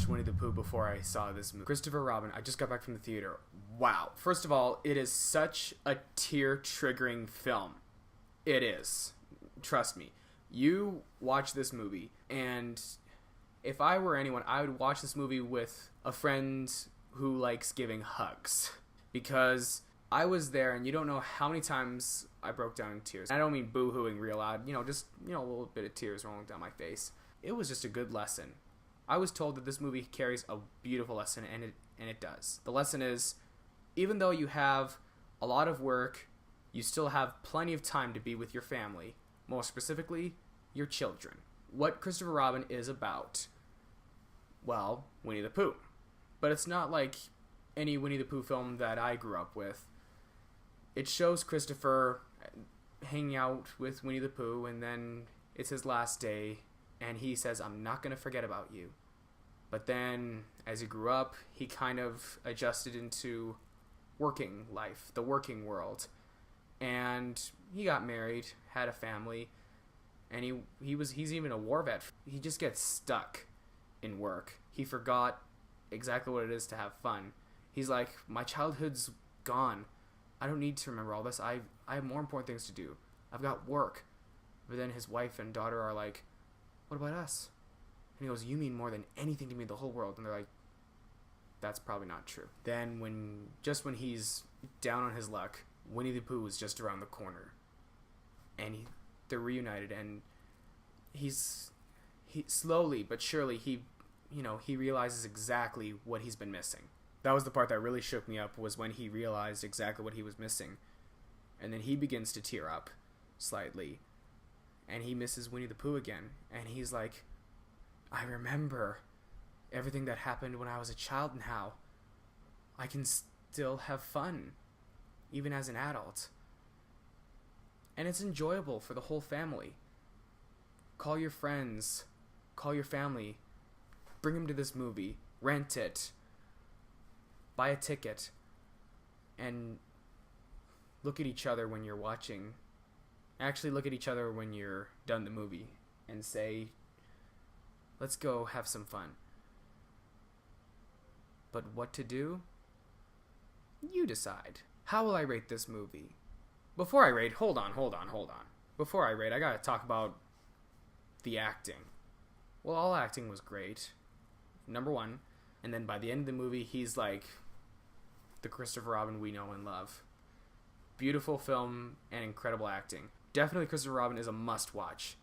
watched Winnie the Pooh before I saw this movie. Christopher Robin, I just got back from the theater. Wow. First of all, it is such a tear-triggering film. It is. Trust me. You watch this movie, and if I were anyone, I would watch this movie with a friend who likes giving hugs. Because I was there, and you don't know how many times I broke down in tears. I don't mean boo-hooing real loud, just, a little bit of tears rolling down my face. It was just a good lesson. I was told that this movie carries a beautiful lesson, and it does. The lesson is, even though you have a lot of work, you still have plenty of time to be with your family. More specifically, your children. What Christopher Robin is about, well, Winnie the Pooh. But it's not like any Winnie the Pooh film that I grew up with. It shows Christopher hanging out with Winnie the Pooh, and then it's his last day, and he says, "I'm not going to forget about you." But then, as he grew up, he kind of adjusted into working life, the working world. And he got married, had a family, and he's even a war vet. He just gets stuck in work. He forgot exactly what it is to have fun. He's like, my childhood's gone. I don't need to remember all this. I have more important things to do. I've got work. But then his wife and daughter are like, what about us? And he goes, you mean more than anything to me in the whole world. And they're like, that's probably not true. Then when he's down on his luck, Winnie the Pooh is just around the corner. And they're reunited, and he slowly but surely he realizes exactly what he's been missing. That was the part that really shook me up, was when he realized exactly what he was missing. And then he begins to tear up slightly. And he misses Winnie the Pooh again. And he's like, I remember everything that happened when I was a child and how I can still have fun, even as an adult. And it's enjoyable for the whole family. Call your friends, call your family, bring them to this movie, rent it, buy a ticket, and look at each other when you're watching. Actually, look at each other when you're done the movie and say, let's go have some fun. But what to do? You decide. How will I rate this movie? Before I rate, hold on. Before I rate, I gotta talk about the acting. Well, all acting was great. Number one. And then by the end of the movie, he's like the Christopher Robin we know and love. Beautiful film and incredible acting. Definitely Christopher Robin is a must-watch.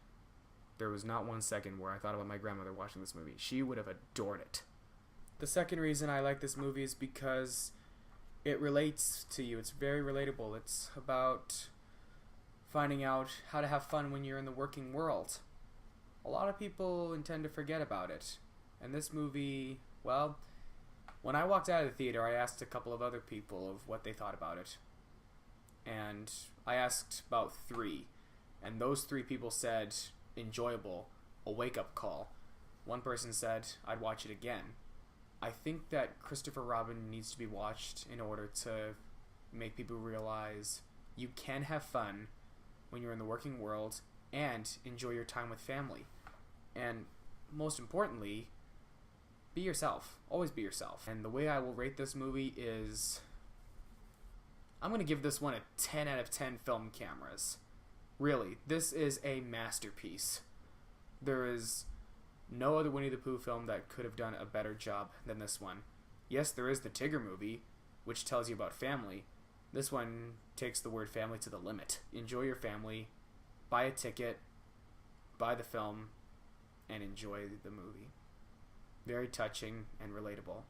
There was not 1 second where I thought about my grandmother watching this movie. She would have adored it. The second reason I like this movie is because it relates to you. It's very relatable. It's about finding out how to have fun when you're in the working world. A lot of people intend to forget about it. And this movie, well, when I walked out of the theater, I asked a couple of other people of what they thought about it. And I asked about 3. And those 3 people said, enjoyable, a wake-up call. One person said, I'd watch it again. I think that Christopher Robin needs to be watched in order to make people realize you can have fun when you're in the working world and enjoy your time with family. And most importantly, be yourself. Always be yourself. And the way I will rate this movie is, I'm going to give this one a 10 out of 10 film cameras. Really, this is a masterpiece. There is no other Winnie the Pooh film that could have done a better job than this one. Yes, there is the Tigger movie, which tells you about family. This one takes the word family to the limit. Enjoy your family, buy a ticket, buy the film, and enjoy the movie. Very touching and relatable.